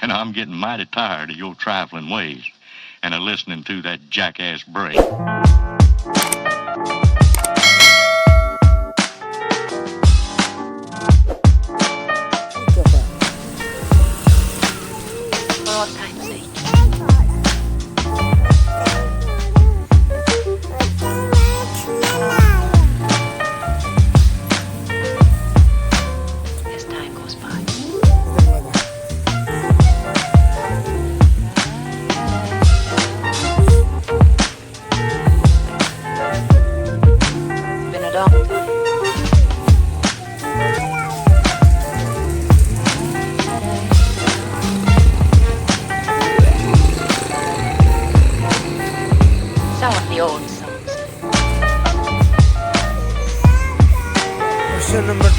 And I'm getting mighty tired of your trifling ways and of listening to that jackass Bray. For all time's sake. As time goes by. Been adopted. Some of the old songs. Question number